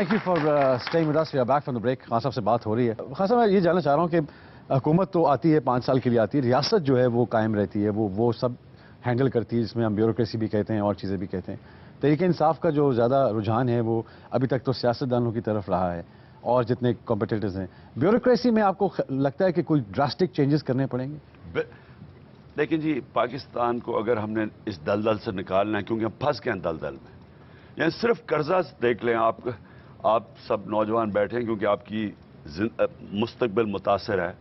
thank you for staying with us. We are back from the break. Khan साहब से बात हो रही है. खान साहब मैं ये जानना चाह रहा हूँ कि हुकूमत तो आती है 5 साल के लिए आती है, रियासत जो है वो कायम रहती है, वो सब हैंडल करती है, जिसमें हम ब्यूरोक्रेसी भी कहते हैं और चीज़ें भी कहते हैं. तहरीक इंसाफ का जो ज़्यादा रुझान है वो अभी तक तो सियासतदानों की तरफ रहा है और जितने कॉम्पिटिटर्स हैं. ब्यूरोक्रेसी में आपको लगता है कि कोई ड्रास्टिक चेंजेस करने पड़ेंगे? देखिए जी, पाकिस्तान को अगर हमने इस दलदल से निकालना है, क्योंकि हम फंस गए हैं दलदल में. यानी सिर्फ कर्जा देख लें, आप सब नौजवान बैठे हैं क्योंकि आपकी मुस्तकबिल मुतासर है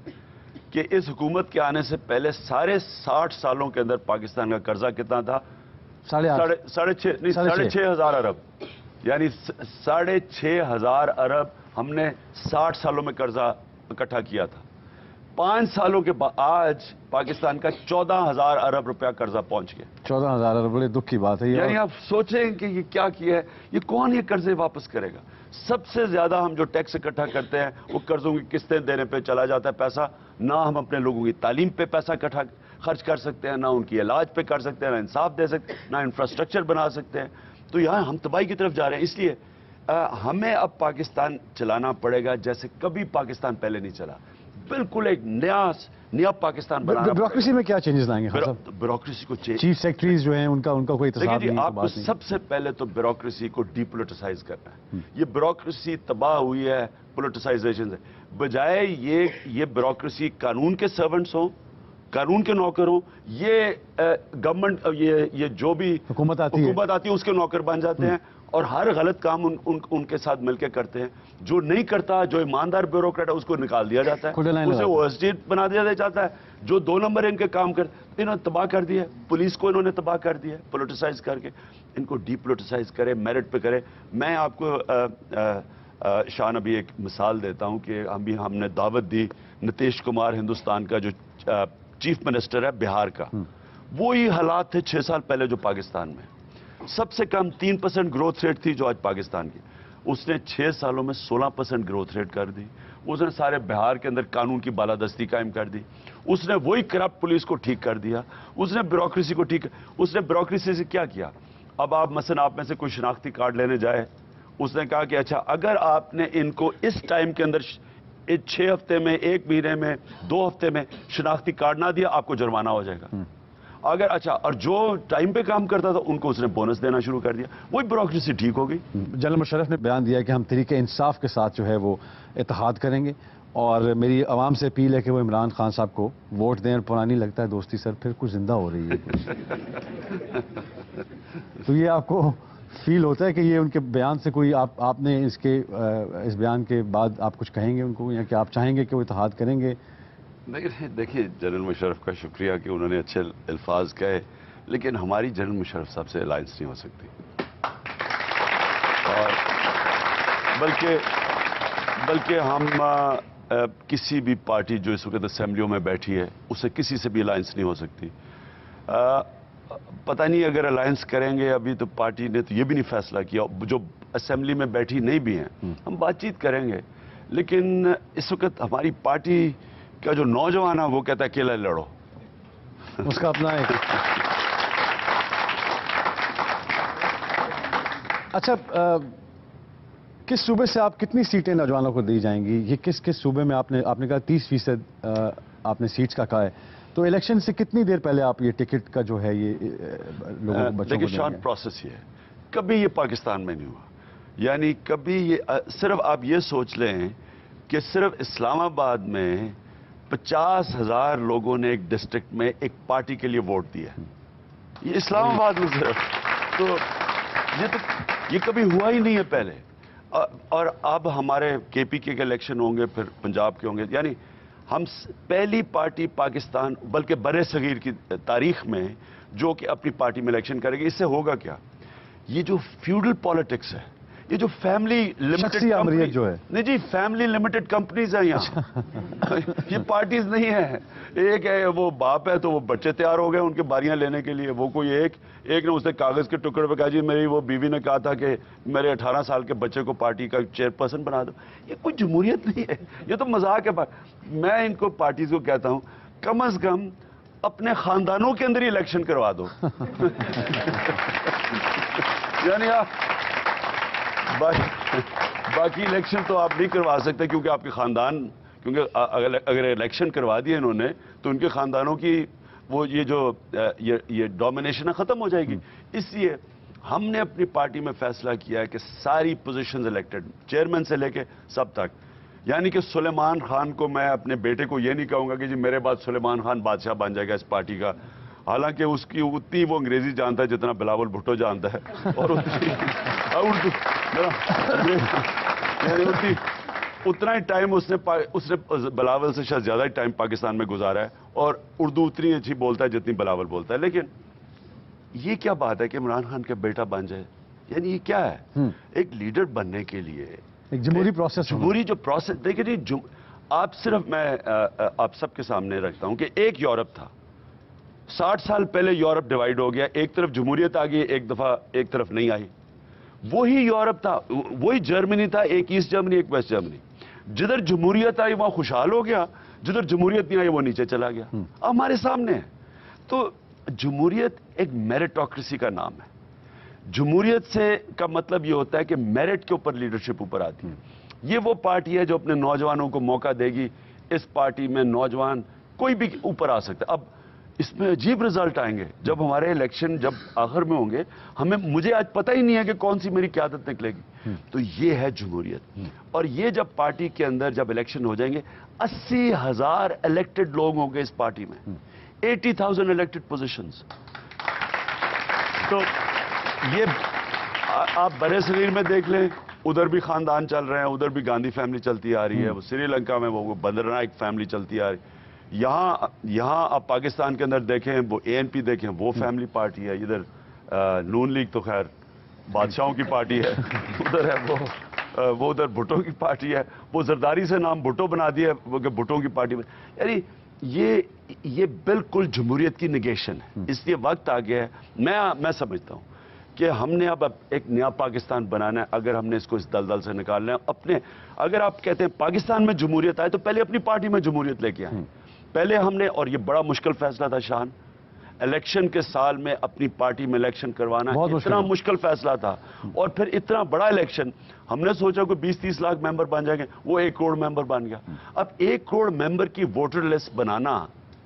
कि इस हुकूमत के आने से पहले साढ़े 60 सालों के अंदर पाकिस्तान का कर्जा कितना था? 6,500 अरब. यानी 6,500 अरब हमने 60 सालों में कर्जा इकट्ठा किया था. 5 सालों के बाद आज पाकिस्तान का 14,000 अरब रुपया कर्जा पहुंच गया. 14,000 अरब, बड़े दुख की बात है. यानी आप सोचें कि ये क्या किया है, ये कौन ये कर्जे वापस करेगा? सबसे ज्यादा हम जो टैक्स इकट्ठा करते हैं वो कर्जों की किस्तें देने पे चला जाता है पैसा. ना हम अपने लोगों की तालीम पे पैसा इकट्ठा खर्च कर सकते हैं, ना उनकी इलाज पे कर सकते हैं, ना इंसाफ दे सकते हैं, ना इंफ्रास्ट्रक्चर बना सकते हैं. तो यहाँ हम तबाही की तरफ जा रहे हैं. इसलिए हमें अब पाकिस्तान चलाना पड़ेगा जैसे कभी पाकिस्तान पहले नहीं चला. बिल्कुल एक नया पाकिस्तान बनाना. ब्यूरोक्रेसी में क्या चेंजेस लाएंगे? ब्यूरोक्रेसी को चीफ सेक्रेटरीज जो हैं उनका कोई इंतजाम नहीं. आपको सबसे पहले तो ब्यूरोक्रेसी को डीपोलिटिसाइज करना है. ये ब्यूरोक्रेसी तबाह हुई है पोलिटिसाइजेशन से. बजाय ये ब्यूरोक्रेसी कानून के सर्वेंट्स हो, कानून के नौकर हो, ये गवर्नमेंट ये जो भी हुकूमत आती है उसके नौकर बन जाते हैं और हर गलत काम उनके साथ मिलकर करते हैं. जो नहीं करता, जो ईमानदार ब्यूरोक्रेट है, उसको निकाल दिया जाता है, उसे ओएसडी बना दिया जाता है. जो 2 नंबर इनके काम करते, इन्होंने तबाह कर दिया. पुलिस को इन्होंने तबाह कर दिया पोलिटिसाइज करके. इनको डीपोलिटिसाइज करे, मेरिट पे करे. मैं आपको शान अभी एक मिसाल देता हूं कि हमने दावत दी नीतीश कुमार, हिंदुस्तान का जो चीफ मिनिस्टर है बिहार का, वो ही हालात थे 6 साल पहले जो पाकिस्तान में. सबसे कम 3% ग्रोथ रेट थी जो आज पाकिस्तान की. उसने 6 सालों में 16% ग्रोथ रेट कर दी. उसने सारे बिहार के अंदर कानून की बालादस्ती कायम कर दी. उसने वही करप्ट पुलिस को ठीक कर दिया. उसने ब्यूरोक्रेसी को उसने ब्यूरोक्रेसी से क्या किया? अब आप मसलन आप में से कोई शनाख्ती कार्ड लेने जाए, उसने कहा कि अच्छा अगर आपने इनको इस टाइम के अंदर 6 हफ्ते में, 1 महीने में, 2 हफ्ते में शनाख्ती कार्ड ना दिया, आपको जुर्माना हो जाएगा. अगर अच्छा, और जो टाइम पे काम करता था उनको उसने बोनस देना शुरू कर दिया. वही ब्यूरोक्रेसी ठीक हो गई. जनरल मुशर्रफ ने बयान दिया कि हम तहरीक इंसाफ के साथ जो है वो इत्तेहाद करेंगे और मेरी आवाम से अपील है कि वो इमरान खान साहब को वोट दें. पुरानी लगता है दोस्ती सर फिर कुछ जिंदा हो रही है. तो ये आपको फील होता है कि ये उनके बयान से कोई आपने इस बयान के बाद आप कुछ कहेंगे उनको, या कि आप चाहेंगे कि वो इत्तेहाद करेंगे? देखिए, जनरल मुशर्रफ का शुक्रिया कि उन्होंने अच्छे अल्फाज कहे, लेकिन हमारी जनरल मुशर्रफ साहब से अलायंस नहीं हो सकती. और बल्कि हम किसी भी पार्टी जो इस वक्त असेंबलियों में बैठी है उससे किसी से भी अलायंस नहीं हो सकती. पता नहीं अगर अलायंस करेंगे, अभी तो पार्टी ने तो ये भी नहीं फैसला किया, जो असेंबली में बैठी नहीं भी हैं. हम बातचीत करेंगे, लेकिन इस वक्त हमारी पार्टी का जो नौजवान है वो कहता है अकेला लड़ो. उसका अपना एक अच्छा, किस सूबे से आप कितनी सीटें नौजवानों को दी जाएंगी? ये किस सूबे में आपने कहा 30% आपने सीट्स का कहा है, तो इलेक्शन से कितनी देर पहले आप ये टिकट का जो है ये लोगों को बच्चों को देंगे? प्रोसेस ये है, कभी ये पाकिस्तान में नहीं हुआ. यानी कभी ये सिर्फ आप ये सोच लें कि सिर्फ इस्लामाबाद में 50,000 लोगों ने एक डिस्ट्रिक्ट में एक पार्टी के लिए वोट दिया. ये इस्लामाबाद में सिर्फ, तो ये कभी हुआ ही नहीं है पहले. और अब हमारे केपीके के इलेक्शन होंगे, फिर पंजाब के होंगे. यानी हम पहली पार्टी पाकिस्तान बल्कि बड़े सगीर की तारीख में जो कि अपनी पार्टी में इलेक्शन करेगी. इससे होगा क्या? ये जो फ्यूडल पॉलिटिक्स है, ये जो फैमिली लिमिटेड जो है, नहीं जी, फैमिली लिमिटेड कंपनीज है यहाँ. ये पार्टीज नहीं है. एक है वो बाप है तो वो बच्चे तैयार हो गए उनके बारियां लेने के लिए. वो कोई एक ने उसने कागज के टुकड़े पे कहा जी मेरी वो बीवी ने कहा था कि मेरे 18 साल के बच्चे को पार्टी का चेयरपर्सन बना दो. ये कोई जमहूरियत नहीं है, ये तो मजाक है. मैं इनको पार्टीज को कहता हूं कम अज कम अपने खानदानों के अंदर ही इलेक्शन करवा दो. यानी باقی الیکشن تو آپ نہیں کروا سکتے کیونکہ آپ کے خاندان، کیونکہ اگر الیکشن کروا دیے انہوں نے تو ان کے خاندانوں کی وہ یہ ڈومینیشن ہے ختم ہو جائے گی. اس لیے ہم نے اپنی پارٹی میں فیصلہ کیا ہے کہ ساری پوزیشنز الیکٹڈ، چیئرمین سے لے کے سب تک. یعنی کہ سلیمان خان کو میں اپنے بیٹے کو یہ نہیں کہوں گا کہ جی میرے بعد سلیمان خان بادشاہ بن جائے گا اس پارٹی کا، حالانکہ اس کی اتنی وہ انگریزی جانتا ہے جتنا بلاول بھٹو جانتا ہے، اور اتنا ہی ٹائم اس نے بلاول سے شاید زیادہ ہی ٹائم پاکستان میں گزارا ہے، اور اردو اتنی اچھی بولتا ہے جتنی بلاول بولتا ہے. لیکن یہ کیا بات ہے کہ عمران خان کا بیٹا بن جائے؟ یعنی یہ کیا ہے؟ ایک لیڈر بننے کے لیے ایک جمہوری پروسیس، جمہوری جو پروسیس دیکھیں جی، آپ صرف میں آپ سب کے سامنے رکھتا ہوں کہ ایک یورپ تھا، 60 سال پہلے یورپ ڈیوائیڈ ہو گیا، ایک طرف جمہوریت آ گئی، ایک دفعہ ایک طرف نہیں آئی. وہی یورپ تھا، وہی جرمنی تھا، ایک ایسٹ جرمنی ایک ویسٹ جرمنی. جدھر جمہوریت آئی وہاں خوشحال ہو گیا، جدھر جمہوریت نہیں آئی وہ نیچے چلا گیا. ہمارے سامنے ہے. تو جمہوریت ایک میرٹوکریسی کا نام ہے. جمہوریت سے کا مطلب یہ ہوتا ہے کہ میرٹ کے اوپر لیڈرشپ اوپر آتی ہے. یہ وہ پارٹی ہے جو اپنے نوجوانوں کو موقع دے گی. اس پارٹی میں نوجوان کوئی بھی اوپر آ سکتا ہے. اب اس میں عجیب رزلٹ آئیں گے جب ہمارے الیکشن جب آخر میں ہوں گے. مجھے آج پتہ ہی نہیں ہے کہ کون سی میری قیادت نکلے گی. تو یہ ہے جمہوریت. اور یہ جب پارٹی کے اندر جب الیکشن ہو جائیں گے، 80,000 الیکٹڈ لوگ ہوں گے اس پارٹی میں، 80,000 الیکٹڈ پوزیشنز. تو یہ آپ برے صغیر میں دیکھ لیں، ادھر بھی خاندان چل رہے ہیں، ادھر بھی گاندھی فیملی چلتی آ رہی ہے، وہ سری لنکا میں وہ بندرنائک فیملی چلتی آ رہی ہے. یہاں آپ پاکستان کے اندر دیکھیں، وہ ANP دیکھیں، وہ فیملی پارٹی ہے. ادھر نون لیگ تو خیر بادشاہوں کی پارٹی ہے، ادھر ہے وہ ادھر بھٹو کی پارٹی ہے. وہ زرداری سے نام بھٹو بنا دیا وہ کہ بھٹو کی پارٹی میں. یعنی یہ بالکل جمہوریت کی نگیشن ہے. اس لیے وقت آ گیا ہے. میں سمجھتا ہوں کہ ہم نے اب ایک نیا پاکستان بنانا ہے. اگر ہم نے اس کو اس دلدل سے نکالنا ہے، اگر آپ کہتے ہیں پاکستان میں جمہوریت آئے تو پہلے اپنی پارٹی میں جمہوریت لے کے آئیں. پہلے ہم نے، اور یہ بڑا مشکل فیصلہ تھا شان، الیکشن کے سال میں اپنی پارٹی میں الیکشن کروانا اتنا مشکل فیصلہ تھا. اور پھر اتنا بڑا الیکشن، ہم نے سوچا کوئی 20-30 لاکھ ممبر بن جائیں گے، وہ 1 کروڑ ممبر بن گیا. اب 1 کروڑ ممبر کی ووٹر لسٹ بنانا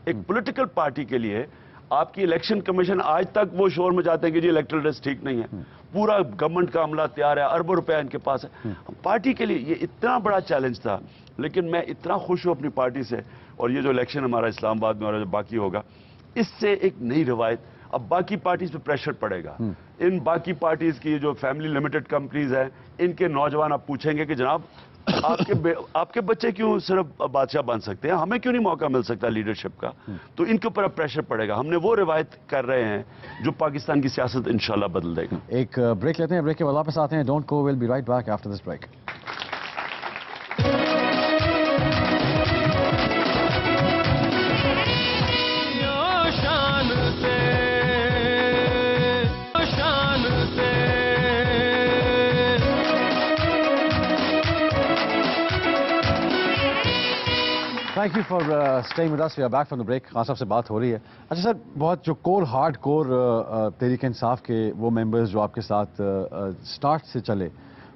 ایک پولیٹیکل پارٹی کے لیے، آپ کی الیکشن کمیشن آج تک وہ شور میں جاتے ہیں کہ جی الیکٹرل لسٹ ٹھیک نہیں ہے. پورا گورنمنٹ کا عملہ تیار ہے، اربوں روپے ان کے پاس ہے. پارٹی کے لیے یہ اتنا بڑا چیلنج تھا. لیکن میں اتنا خوش ہوں اپنی پارٹی سے، اور یہ جو الیکشن ہمارا اسلام آباد میں اور جو باقی ہوگا، اس سے ایک نئی روایت. اب باقی پارٹیز پہ پریشر پڑے گا. ان باقی پارٹیز کی جو فیملی لمیٹڈ کمپنیز ہیں، ان کے نوجوان آپ پوچھیں گے کہ جناب آپ کے بچے کیوں صرف بادشاہ بن سکتے ہیں، ہمیں کیوں نہیں موقع مل سکتا لیڈرشپ کا؟ تو ان کے اوپر اب پریشر پڑے گا. ہم نے وہ روایت کر رہے ہیں جو پاکستان کی سیاست انشاءاللہ بدل دے گا. ایک بریک لیتے ہیں، بریک کے بعد واپس آتے ہیں. Don't go, we'll be right back after this break. Thank you for staying with us. We are back from the break. Khan Sahab سے بات ہو رہی ہے. اچھا سر، بہت جو ہارڈ کور تحریک انصاف کے وہ ممبرز جو آپ کے ساتھ سٹارٹ سے چلے،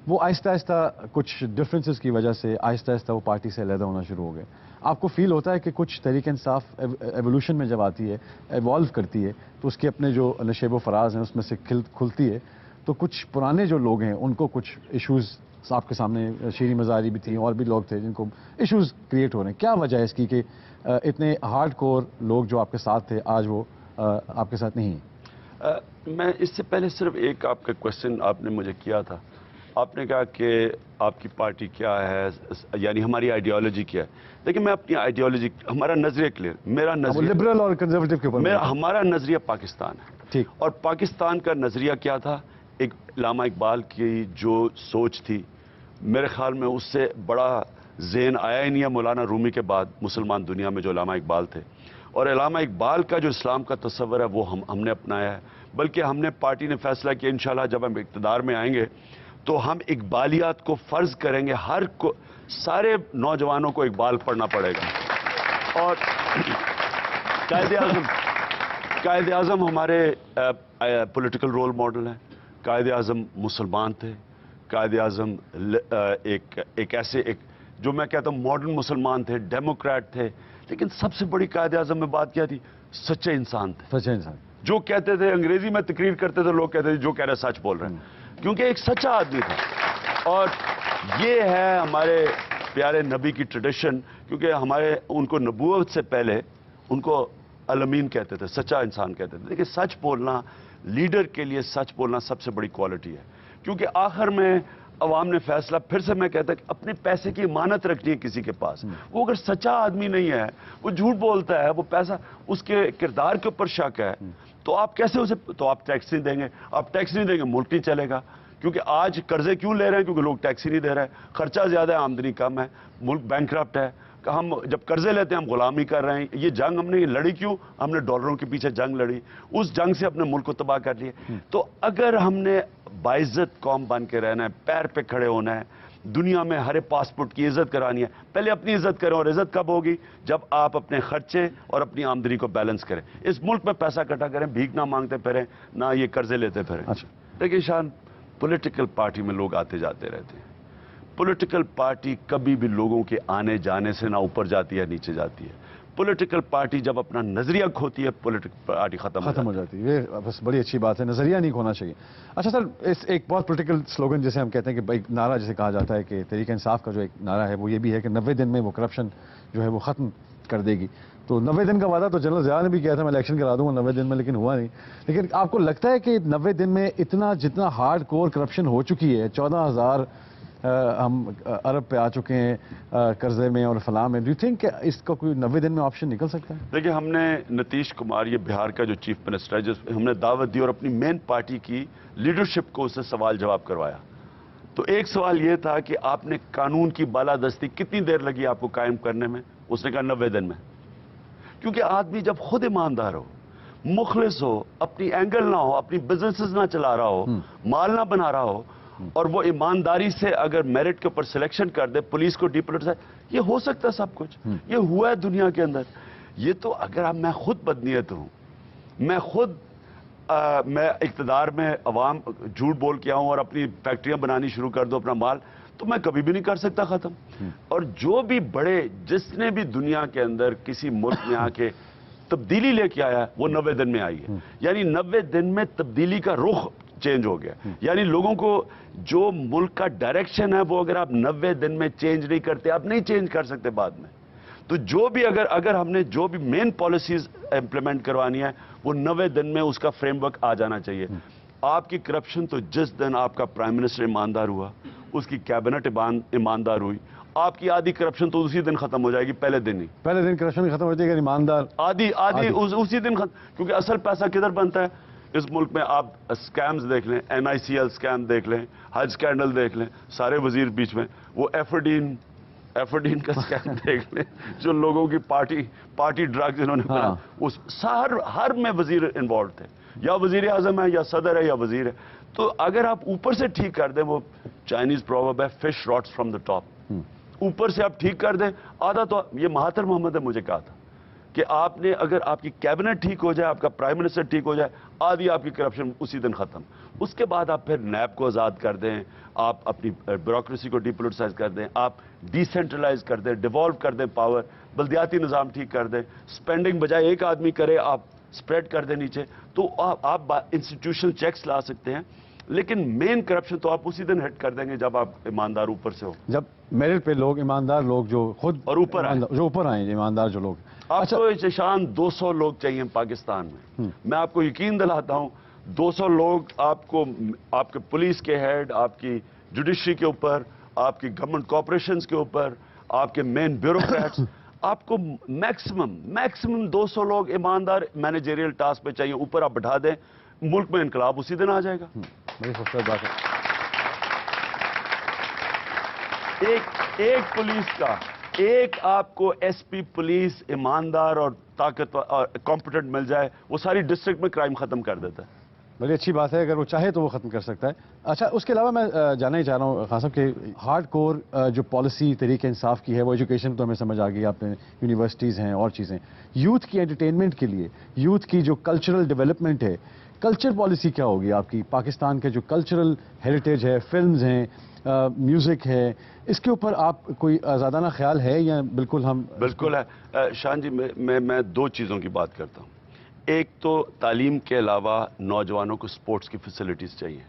وہ آہستہ آہستہ کچھ ڈفرینسز کی وجہ سے آہستہ آہستہ وہ پارٹی سے علیحدہ ہونا شروع ہو گئے. آپ کو فیل ہوتا ہے کہ کچھ تحریک انصاف ایولیوشن میں جب آتی ہے، ایوالو کرتی ہے، تو اس کے اپنے جو نشیب و فراز ہیں اس میں سے کھلتی ہے، تو کچھ پرانے جو لوگ ہیں ان کو کچھ ایشوز آپ کے سامنے، شیریں مزاری بھی تھیں اور بھی لوگ تھے جن کو ایشوز کریٹ ہو رہے ہیں. کیا وجہ ہے اس کی کہ اتنے ہارڈ کور لوگ جو آپ کے ساتھ تھے آج وہ آپ کے ساتھ نہیں ہیں؟ میں اس سے پہلے صرف ایک آپ کا کوشچن آپ نے مجھے کیا تھا. آپ نے کہا کہ آپ کی پارٹی کیا ہے، یعنی ہماری آئیڈیالوجی کیا ہے. دیکھیں میں اپنی آئیڈیالوجی، ہمارا نظریہ کلیئر، میرا نظریہ لبرل اور کنزرویٹو کے اوپر ہمارا نظریہ پاکستان ہے. ٹھیک. اور پاکستان کا نظریہ کیا تھا؟ ایک علامہ اقبال کی جو سوچ تھی، میرے خیال میں اس سے بڑا ذہن آیا ہی نہیں ہے مولانا رومی کے بعد مسلمان دنیا میں جو علامہ اقبال تھے. اور علامہ اقبال کا جو اسلام کا تصور ہے وہ ہم نے اپنایا ہے. بلکہ ہم نے پارٹی نے فیصلہ کیا انشاءاللہ جب ہم اقتدار میں آئیں گے تو ہم اقبالیات کو فرض کریں گے. سارے نوجوانوں کو اقبال پڑھنا پڑے گا. اور قائد اعظم ہمارے پولیٹیکل رول ماڈل ہیں. قائد اعظم مسلمان تھے، कायद आज़म एक ऐसे जो मैं कहता हूँ मॉडर्न मुसलमान थे, डेमोक्रेट थे, लेकिन सबसे बड़ी कायद आज़म में बात क्या थी? सच्चे इंसान थे। सच्चे इंसान। जो कहते थे, अंग्रेजी में तकरीर करते थे, लोग कहते थे जो कह रहे सच बोल रहे हैं, क्योंकि एक सच्चा आदमी था। और ये है हमारे प्यारे नबी की ट्रेडिशन, क्योंकि हमारे उनको नबूवत से पहले उनको अलमीन कहते थे, सच्चा इंसान कहते थे। देखिए, सच बोलना, लीडर के लिए सच बोलना सबसे बड़ी क्वालिटी है, क्योंकि आखिर में अवाम ने फैसला, फिर से मैं कहता कि अपने पैसे की इमानत रखनी है किसी के पास। वो अगर सच्चा आदमी नहीं है, वो झूठ बोलता है, वो पैसा, उसके किरदार के ऊपर शक है, तो आप कैसे उसे, तो आप टैक्स नहीं देंगे, आप टैक्स नहीं देंगे मुल्क नहीं चलेगा। क्योंकि आज कर्जे क्यों ले रहे हैं? क्योंकि लोग टैक्स ही नहीं दे रहे हैं, खर्चा ज्यादा है, आमदनी कम है, मुल्क बैंकरप्ट है। हम जब कर्जे लेते हैं हम गुलामी कर रहे हैं। ये जंग हमने लड़ी क्यों? हमने डॉलरों के पीछे जंग लड़ी, उस जंग से अपने मुल्क को तबाह कर लिया। तो अगर हमने बाइज्जत कौम बन के रहना है, पैर पे खड़े होना है, दुनिया में हर पासपोर्ट की इज्जत करानी है, पहले अपनी इज्जत करें। और इज्जत कब होगी? जब आप अपने खर्चे और अपनी आमदनी को बैलेंस करें। इस मुल्क में पैसा इकट्ठा करें, भीख ना मांगते फिरें, ना ये कर्जे लेते फिरें। अच्छा, देखिए शान, पॉलिटिकल पार्टी में लोग आते जाते रहते हैं। पॉलिटिकल पार्टी कभी भी लोगों के आने जाने से ना ऊपर जाती है नीचे जाती है। पॉलिटिकल पार्टी जब अपना नजरिया खोती है, पॉलिटिकल पार्टी खत्म हो जाती है। ये बस बड़ी अच्छी बात है, नजरिया नहीं खोना चाहिए। अच्छा सर, इस एक बहुत पॉलिटिकल स्लोगन जिसे हम कहते हैं कि एक नारा जिसे कहा जाता है कि तहरीक इंसाफ का जो एक नारा है वो ये भी है कि 90 दिन में वो करप्शन जो है वो खत्म कर देगी। तो 90 दिन का वादा तो जनरल ज़िया ने भी किया था, मैं इलेक्शन करा दूंगा 90 दिन में, लेकिन हुआ नहीं। लेकिन आपको लगता है कि 90 दिन में इतना जितना हार्ड कोर करप्शन हो चुकी है, 14,000 हम अरब पे आ चुके हैं कर्जे में और फलाह में, डू यू थिंक इसका कोई 90 दिन में ऑप्शन निकल सकता है? देखिए, हमने नीतीश कुमार, ये बिहार का जो चीफ मिनिस्टर है, जिस हमने दावत दी और अपनी मेन पार्टी की लीडरशिप को उससे सवाल जवाब करवाया। तो एक सवाल ये था कि आपने कानून की बालादस्ती कितनी देर लगी आपको कायम करने में? उसने कहा 90 दिन में। क्योंकि आदमी जब खुद ईमानदार हो, मुखलिस हो, अपनी एंगल ना हो, अपनी बिजनेसेस ना चला रहा हो, माल ना बना रहा हो, और वो ईमानदारी से अगर मेरिट के ऊपर सिलेक्शन कर दे, पुलिस को डिपोलिटिसाइज, ये हो सकता है सब कुछ। ये हुआ है दुनिया के अंदर। ये तो अगर मैं खुद बदनीयत हूं, मैं खुद मैं इक्तदार में अवाम झूठ बोल के आऊं और अपनी फैक्ट्रियां बनानी शुरू कर दो अपना माल, तो मैं कभी भी नहीं कर सकता खत्म। और जो भी बड़े, जिसने भी दुनिया के अंदर किसी मुल्क में आके तब्दीली लेके आया, वो 90 दिन में आई है। यानी 90 दिन में तब्दीली का रुख चेंज हो गया। यानी लोगों को जो मुल्क का डायरेक्शन है वो अगर आप 90 दिन में चेंज नहीं करते, आप नहीं चेंज कर सकते बाद में। तो जो भी अगर हमने जो भी मेन पॉलिसीज इंप्लीमेंट करवानी है, वो 90 दिन में उसका फ्रेमवर्क आ जाना चाहिए। आपकी करप्शन तो जिस दिन आपका प्राइम मिनिस्टर ईमानदार हुआ, उसकी कैबिनेट ईमानदार हुई, आपकी आधी करप्शन तो उसी दिन खत्म हो जाएगी, पहले दिन ही। पहले दिन करप्शन खत्म हो जाएगी, ईमानदार आधी उसी दिन खत्म। क्योंकि असल पैसा किधर बनता है इस मुल्क में? आप स्कैम्स देख लें, NICL स्कैम देख लें, हज स्कैंडल देख लें, सारे वजीर बीच में, वो एफर्डीन का स्कैम देख लें, जो लोगों की पार्टी ड्रग्स इन्होंने बना, उस हर में वजीर इन्वॉल्व थे, या वजीर आजम है, या सदर है, या वजीर है। तो अगर आप ऊपर से ठीक कर दें, वो चाइनीज प्रोवर्ब है, fish rots from the top, ऊपर से आप ठीक कर दें आधा। तो ये महातिर मोहम्मद ने मुझे कहा था कि आपने, अगर आपकी कैबिनेट ठीक हो जाए, आपका प्राइम मिनिस्टर ठीक हो जाए, आधी आपकी करप्शन उसी दिन खत्म। उसके बाद आप फिर नैब को आज़ाद कर दें, आप अपनी ब्यूरोक्रेसी को डिपोलिटिसाइज कर दें, आप डिसेंट्रलाइज कर दें, डिवॉल्व कर दें पावर, बल्दियाती निज़ाम ठीक कर दें, स्पेंडिंग बजाय एक आदमी करे आप स्प्रेड कर दें नीचे, तो आप इंस्टीट्यूशनल चेक्स ला सकते हैं। लेकिन मेन करप्शन तो आप उसी दिन हिट कर देंगे जब आप ईमानदार ऊपर से हो, जब मेरिट पे लोग ईमानदार लोग जो खुद और ऊपर आए ईमानदार जो लोग। आपको ईशान 200 लोग चाहिए पाकिस्तान में। मैं आपको यकीन दिलाता हूं, 200 लोग आपको, आपके पुलिस के हेड, आपकी जुडिशरी के ऊपर, आपकी गवर्नमेंट कॉर्पोरेशंस के ऊपर, आपके मेन ब्यूरोक्रेट्स, आपको मैक्सिमम 200 लोग ईमानदार मैनेजरियल टास्क पे चाहिए। ऊपर आप बैठा दें, मुल्क में इनकलाब उसी दिन आ जाएगा। बड़ी खूबसूरत बात है। एक पुलिस का, एक आपको SP पुलिस ईमानदार और ताकतवर और कॉम्पिटेंट मिल जाए, वो सारी डिस्ट्रिक्ट में क्राइम खत्म कर देता है। बड़ी अच्छी बात है, अगर वो चाहे तो वो खत्म कर सकता है। अच्छा, उसके अलावा मैं जानना ही चाह रहा हूँ खान साहब कि हार्ड कोर जो पॉलिसी तहरीक इंसाफ की है, वो एजुकेशन तो हमें समझ आ गई, आपने यूनिवर्सिटीज़ हैं और चीज़ें, यूथ की एंटरटेनमेंट के लिए, यूथ की जो कल्चरल डेवलपमेंट है, کلچر پالیسی کیا ہوگی آپ کی؟ پاکستان کے جو کلچرل ہیریٹیج ہے، فلمز ہیں، میوزک ہے، اس کے اوپر آپ کوئی آزادانہ خیال ہے یا بالکل ہم؟ بالکل ہے شان جی، میں دو چیزوں کی بات کرتا ہوں. ایک تو تعلیم کے علاوہ نوجوانوں کو سپورٹس کی فیسلٹیز چاہیے.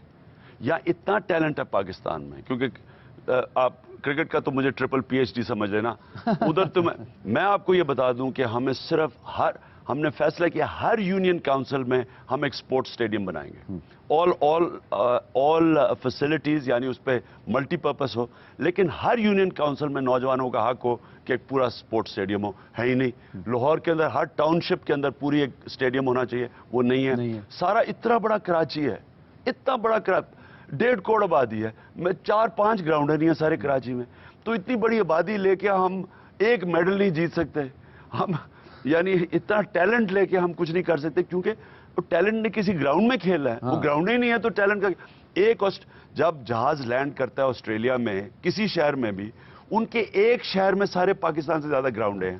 یا اتنا ٹیلنٹ ہے پاکستان میں، کیونکہ آپ کرکٹ کا تو مجھے ٹرپل پی ایچ ڈی سمجھ لینا. ادھر تو میں آپ کو یہ بتا دوں کہ ہمیں صرف ہم نے فیصلہ کیا ہر یونین کاؤنسل میں ہم ایک سپورٹس اسٹیڈیم بنائیں گے. آل فیسلٹیز، یعنی اس پہ ملٹی پرپس ہو، لیکن ہر یونین کاؤنسل میں نوجوانوں کا حق ہو کہ ایک پورا سپورٹس اسٹیڈیم ہو. ہے ہی نہیں. لاہور کے اندر ہر ٹاؤن شپ کے اندر پوری ایک اسٹیڈیم ہونا چاہیے، وہ نہیں ہے. سارا اتنا بڑا کراچی ہے، اتنا بڑا 1.5 کروڑ آبادی ہے، میں 4-5 گراؤنڈ نہیں ہیں سارے کراچی میں. تو اتنی بڑی آبادی لے کے ہم ایک میڈل نہیں جیت سکتے. ہم یعنی اتنا ٹیلنٹ لے کے ہم کچھ نہیں کر سکتے، کیونکہ وہ ٹیلنٹ نے کسی گراؤنڈ میں کھیلا ہے. وہ گراؤنڈ ہی نہیں ہے تو ٹیلنٹ کا ایک جب جہاز لینڈ کرتا ہے آسٹریلیا میں کسی شہر میں بھی، ان کے ایک شہر میں سارے پاکستان سے زیادہ گراؤنڈ ہیں.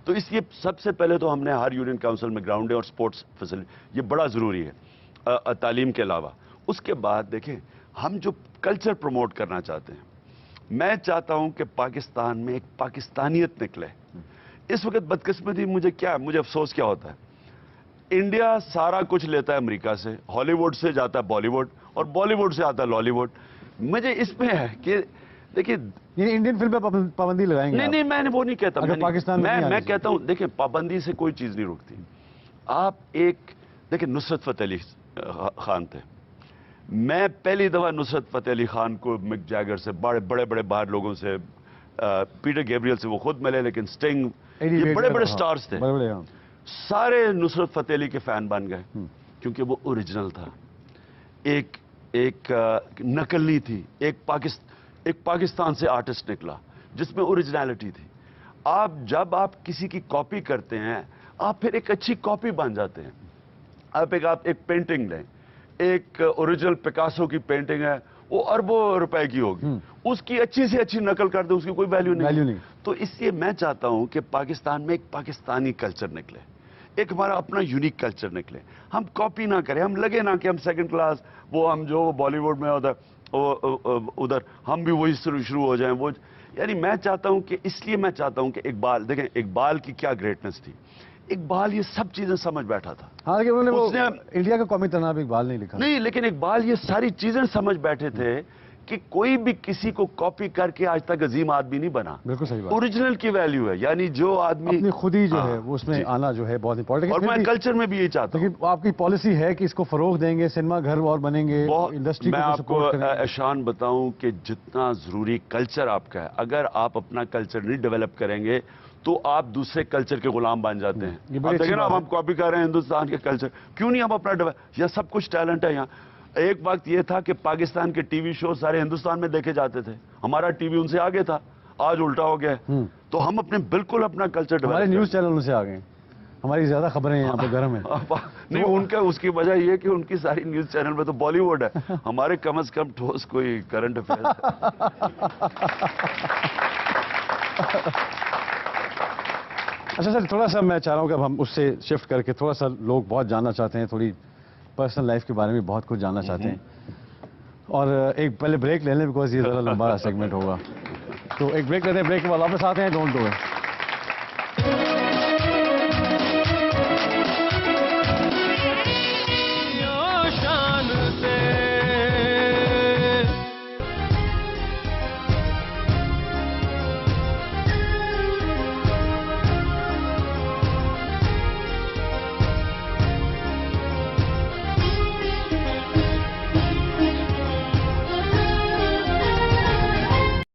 تو اس لیے سب سے پہلے تو ہم نے ہر یونین کاؤنسل میں گراؤنڈ اور سپورٹس فیسلٹی، یہ بڑا ضروری ہے تعلیم کے علاوہ. اس کے بعد دیکھیں ہم جو کلچر پروموٹ کرنا چاہتے ہیں، میں چاہتا ہوں کہ پاکستان میں ایک پاکستانیت نکلے. اس وقت بدقسمتی مجھے افسوس کیا ہوتا ہے، انڈیا سارا کچھ لیتا ہے امریکہ سے، ہالی ووڈ سے جاتا ہے بالی ووڈ، اور بالی ووڈ سے آتا ہے لالی ووڈ. مجھے اس میں ہے کہ دیکھیے انڈین فلم پہ پابندی لگائیں گے؟ نہیں میں نے وہ نہیں کہتا. پاکستان میں کہتا ہوں دیکھیں پابندی سے کوئی چیز نہیں رکتی. آپ دیکھیں نصرت فتح علی خان تھے. میں پہلی دفعہ نصرت فتح علی خان کو مک جیگر سے، بڑے باہر لوگوں سے، پیٹر گیبریل سے وہ خود ملے، لیکن اسٹنگ، یہ بڑے سٹارز تھے، سارے نصرت فتح علی کے فین بن گئے کیونکہ وہ اوریجنل تھا. ایک نقل نہیں تھی. ایک پاکستان سے آرٹسٹ نکلا جس میں اوریجنلٹی تھی. جب آپ کسی کی کاپی کرتے ہیں، آپ پھر ایک اچھی کاپی بن جاتے ہیں. آپ ایک پینٹنگ لیں، ایک اوریجنل پکاسو کی پینٹنگ ہے، وہ اربوں روپے کی ہوگی، اس کی اچھی سے اچھی نقل کر دیں، اس کی کوئی ویلیو نہیں. تو اس لیے میں چاہتا ہوں کہ پاکستان میں ایک پاکستانی کلچر نکلے، ایک ہمارا اپنا یونیک کلچر نکلے. ہم کاپی نہ کریں، ہم لگے نہ کہ ہم سیکنڈ کلاس، وہ ہم جو بالی ووڈ میں ادھر ہم بھی وہی شروع ہو جائیں. وہ یعنی میں چاہتا ہوں کہ اس لیے میں چاہتا ہوں کہ اقبال، دیکھیں اقبال کی کیا گریٹنس تھی. اقبال یہ سب چیزیں سمجھ بیٹھا تھا. حالانکہ انہوں نے انڈیا کا قومی تناب اقبال نہیں لکھا. نہیں، لیکن اقبال یہ ساری چیزیں سمجھ بیٹھے تھے کہ کوئی بھی کسی کو کاپی کر کے آج تک عظیم آدمی نہیں بنا. بالکل صحیح بات. اوریجنل کی ویلیو ہے، یعنی جو آدمی اپنی خود ہی جو ہے وہ اس میں آنا جو ہے بہت امپورٹنٹ. اور میں کلچر میں بھی یہی چاہتا ہوں. لیکن آپ کی پالیسی ہے کہ اس کو فروغ دیں گے، سنیما گھر اور بنیں گے، انڈسٹری کو میں آپ کو سپورٹ کریں. احسان بتاؤں کہ جتنا ضروری کلچر آپ کا ہے، اگر آپ اپنا کلچر نہیں ڈیولپ کریں گے تو آپ دوسرے کلچر کے غلام بن جاتے ہیں. آپ دیکھیں نا، ہم کاپی کر رہے ہیں ہندوستان کے کلچر، کیوں نہیں ہم اپنا یہ سب کچھ ٹیلنٹ ہے یہاں. ایک وقت یہ تھا کہ پاکستان کے ٹی وی شو سارے ہندوستان میں دیکھے جاتے تھے، ہمارا ٹی وی ان سے آگے تھا. آج الٹا ہو گیا. تو ہم بالکل اپنا کلچر ڈیولپ، ہمارے نیوز چینل ان سے آگے، ہماری زیادہ خبریں یہاں پہ گھر میں. نہیں، ان کا اس کی وجہ یہ کہ ان کی ساری نیوز چینل میں تو بالی ووڈ ہے، ہمارے کم از کم ٹھوس کوئی کرنٹ افیئر. اچھا سر، تھوڑا سا میں چاہ رہا ہوں کہ اب ہم اس سے شفٹ کر کے تھوڑا سا لوگ بہت جاننا چاہتے ہیں، تھوڑی پرسنل لائف کے بارے میں بہت کچھ جاننا چاہتے ہیں. اور ایک پہلے بریک لے لیں، بیکاز یہ ذرا لمبا سیگمنٹ ہوگا. تو ایک بریک لیتے ہیں، بریک کے بعد واپس آتے ہیں. Don't do it.